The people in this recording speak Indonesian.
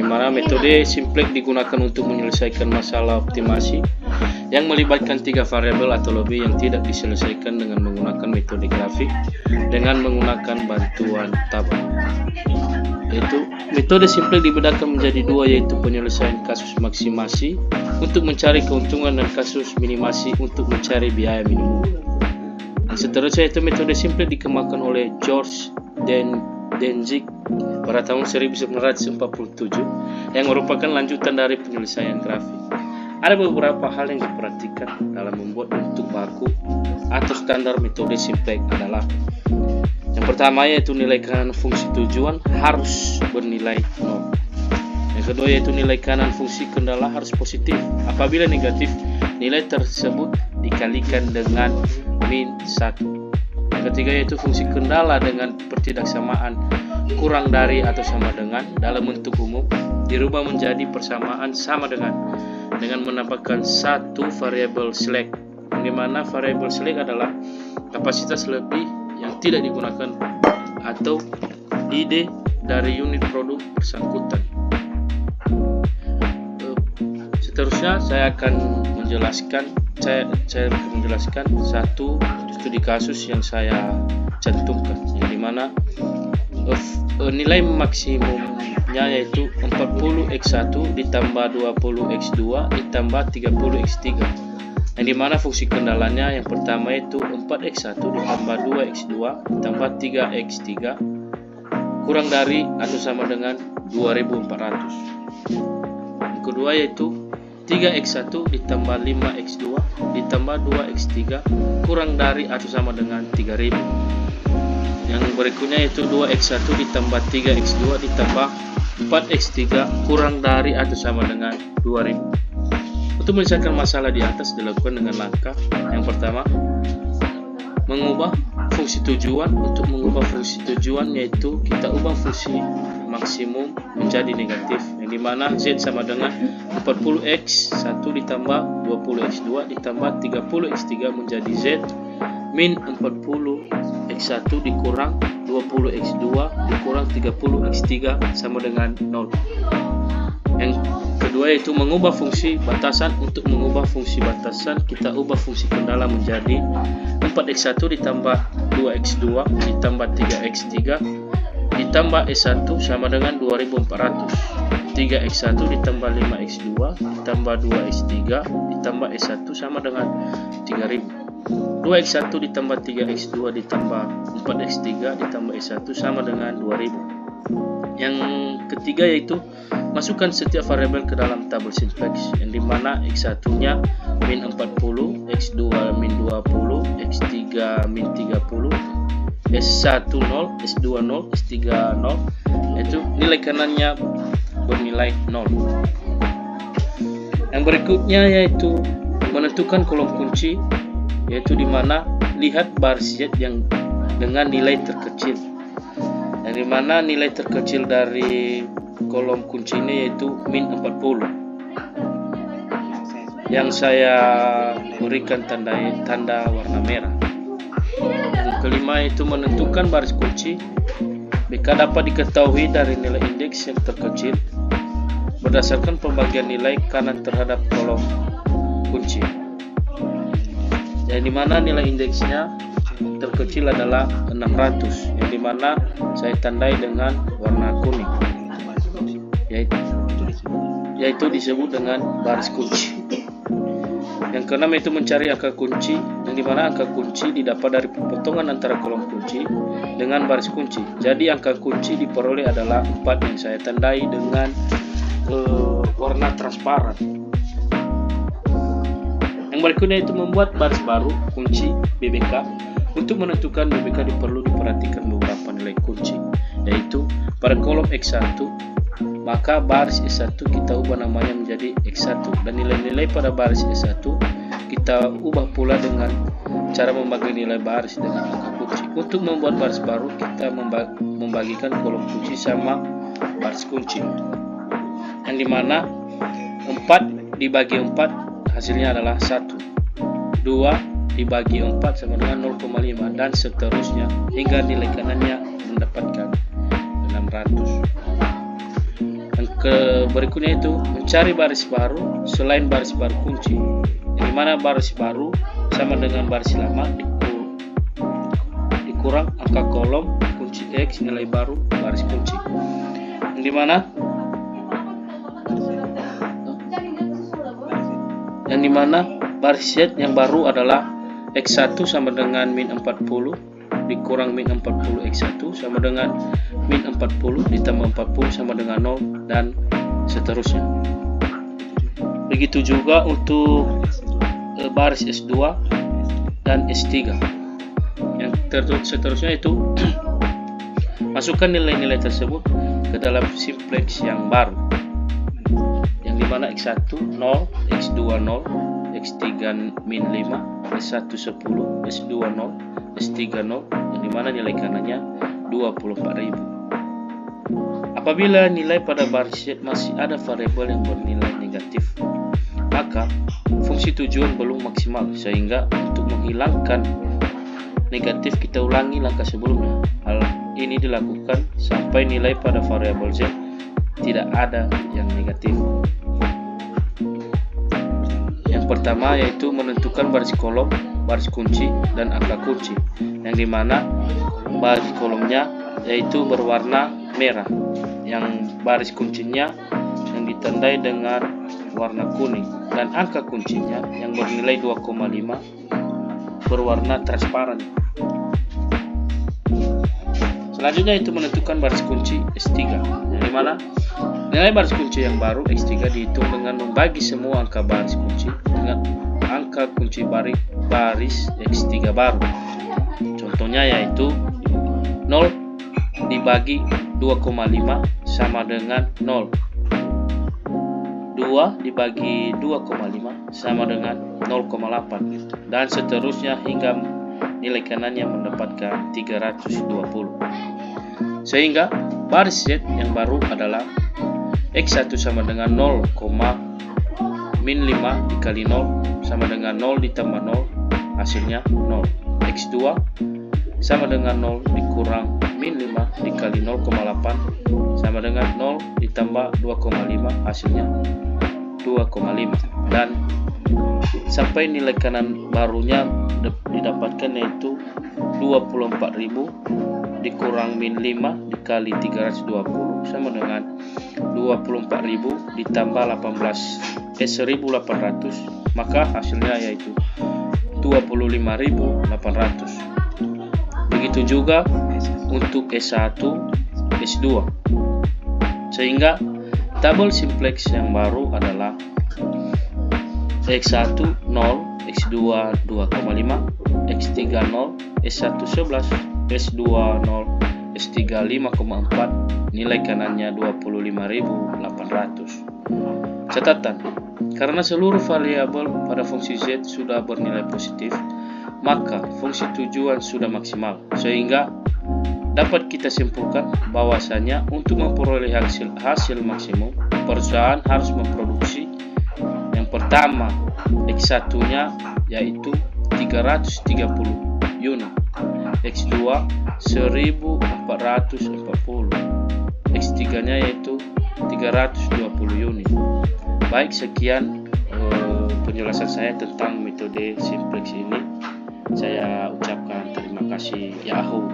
mana metode simplex digunakan untuk menyelesaikan masalah optimasi yang melibatkan 3 variabel atau lebih yang tidak diselesaikan dengan menggunakan metode grafik dengan menggunakan bantuan tabel. Yaitu metode simplex dibedakan menjadi 2, yaitu penyelesaian kasus maksimasi untuk mencari keuntungan dan kasus minimasi untuk mencari biaya minimum. Yang seterusnya itu metode simplex dikembangkan oleh George Dantzig pada tahun 1947 yang merupakan lanjutan dari penyelesaian grafik. Ada beberapa hal yang diperhatikan dalam membuat bentuk baku atau standar metode simplex adalah: yang pertama yaitu nilai kanan fungsi tujuan harus bernilai 0. Yang kedua yaitu nilai kanan fungsi kendala harus positif. Apabila negatif, nilai tersebut dikalikan dengan min 1. Yang ketiga yaitu fungsi kendala dengan pertidaksamaan kurang dari atau sama dengan dalam bentuk umum dirubah menjadi persamaan sama dengan menambahkan satu variabel slack, yang dimana variabel slack adalah kapasitas lebih yang tidak digunakan atau ide dari unit produk bersangkutan. Seterusnya saya akan menjelaskan satu studi kasus yang saya cantumkan, yang dimana nilai maksimumnya yaitu 40x1 ditambah 20x2 ditambah 30x3, yang dimana fungsi kendalanya yang pertama yaitu 4x1 ditambah 2x2 ditambah 3x3 kurang dari atau sama dengan 2400. Yang kedua yaitu 3x1 ditambah 5x2 ditambah 2x3 kurang dari atau sama dengan 3000. Yang berikutnya yaitu 2x1 ditambah 3x2 ditambah 4x3 kurang dari atau sama dengan 2000. Untuk menyelesaikan masalah di atas dilakukan dengan langkah yang pertama, mengubah fungsi tujuan. Untuk mengubah fungsi tujuan yaitu kita ubah fungsi maksimum menjadi negatif, yang dimana z sama dengan 40x1 ditambah 20x2 ditambah 30x3 menjadi z min 40x1 dikurang 20x2 dikurang 30x3 sama dengan 0. Yang kedua yaitu mengubah fungsi batasan. Untuk mengubah fungsi batasan kita ubah fungsi kendala menjadi 4x1 ditambah 2x2 ditambah 3x3 ditambah s1 sama dengan 2400. 3x1 ditambah 5x2 ditambah 2x3 ditambah s1 sama dengan 3000. 2x1 ditambah 3x2 ditambah 4x3 ditambah s1 sama dengan 2000. Yang ketiga yaitu masukkan setiap variabel ke dalam tabel simplex, yang dimana x1 nya min 40, x2 min 20, x3 min 30, s1 0, s2 0, s3 0, yaitu nilai kanannya bernilai 0. Yang berikutnya yaitu menentukan kolom kunci, yaitu dimana lihat baris Z yang dengan nilai terkecil, yang dimana nilai terkecil dari kolom kunci ini yaitu min 40, yang saya berikan tanda warna merah. Yang kelima yaitu menentukan baris kunci. BK dapat diketahui dari nilai indeks yang terkecil berdasarkan pembagian nilai kanan terhadap kolom kunci, yang dimana nilai indeksnya terkecil adalah 600, yang dimana saya tandai dengan warna kuning, yaitu disebut dengan baris kunci. Yang keenam yaitu mencari angka kunci, yang dimana angka kunci didapat dari perpotongan antara kolom kunci dengan baris kunci. Jadi angka kunci diperoleh adalah 4, yang saya tandai dengan warna transparan. Yang berikutnya itu membuat baris baru kunci BBK. Untuk menentukan BBK perlu diperhatikan beberapa nilai kunci, yaitu pada kolom X1 maka baris S1 kita ubah namanya menjadi X1, dan nilai-nilai pada baris S1 kita ubah pula dengan cara membagi nilai baris dengan angka kunci. Untuk membuat baris baru kita membagikan kolom kunci sama baris kunci, yang dimana 4 dibagi 4 hasilnya adalah 1, 2 dibagi 4 sama dengan 0,5, dan seterusnya hingga nilai kanannya mendapatkan 600. Yang berikutnya itu mencari baris baru selain baris baru kunci, yang dimana baris baru sama dengan baris lama dikurang angka kolom kunci X nilai baru baris kunci, yang dimana baris Z yang baru adalah X1 sama dengan min 40 dikurang min 40 X1 sama dengan min 40 ditambah 40 sama dengan 0 dan seterusnya. Begitu juga untuk baris S2 dan S3. Yang seterusnya itu masukkan nilai-nilai tersebut ke dalam simplex yang baru, yang dimana X1 0, X2 0, X3 min 5, S1 10, S2 0, S3 0, yang dimana nilai kanannya 24.000. Apabila nilai pada baris Z masih ada variabel yang bernilai negatif, maka fungsi tujuan belum maksimal, sehingga untuk menghilangkan negatif kita ulangi langkah sebelumnya. Hal ini dilakukan sampai nilai pada variabel Z tidak ada yang negatif. Yang pertama yaitu menentukan baris kolom, baris kunci, dan angka kunci, yang dimana baris kolomnya yaitu berwarna merah, yang baris kuncinya yang ditandai dengan warna kuning, dan angka kuncinya yang bernilai 2,5 berwarna transparan. Selanjutnya itu menentukan baris kunci S3, yang dimana nilai baris kunci yang baru X3 dihitung dengan membagi semua angka baris kunci dengan angka kunci baris X3 baru. Contohnya yaitu 0 dibagi 2,5 sama dengan 0, 2 dibagi 2,5 sama dengan 0,8, dan seterusnya hingga nilai kanannya mendapatkan 320. Sehingga baris Z yang baru adalah X1 sama dengan 0, min 5 dikali 0 sama dengan 0 ditambah 0 hasilnya 0. X2 sama dengan 0 dikurang min 5 dikali 0,8 sama dengan 0 ditambah 2,5 hasilnya 2,5, dan sampai nilai kanan barunya didapatkan yaitu 24.000 dikurang min 5 dikali 320 sama dengan 24.000 ditambah 18 1.800, maka hasilnya yaitu 25.800. Begitu juga untuk S1, S2, sehingga tabel simplex yang baru adalah X1 0, X2 2,5, X3 0, S1 11, S2 0, S3 5,4, nilai kanannya 25.800. Catatan, karena seluruh variabel pada fungsi Z sudah bernilai positif, maka fungsi tujuan sudah maksimal, sehingga dapat kita simpulkan bahwasanya untuk memperoleh hasil maksimum, perusahaan harus memproduksi yang pertama X1-nya yaitu 330 unit, X2 1440, X3-nya yaitu 320 unit. Baik, sekian penjelasan saya tentang metode simplex ini. Saya ucapkan terima kasih Yahoo.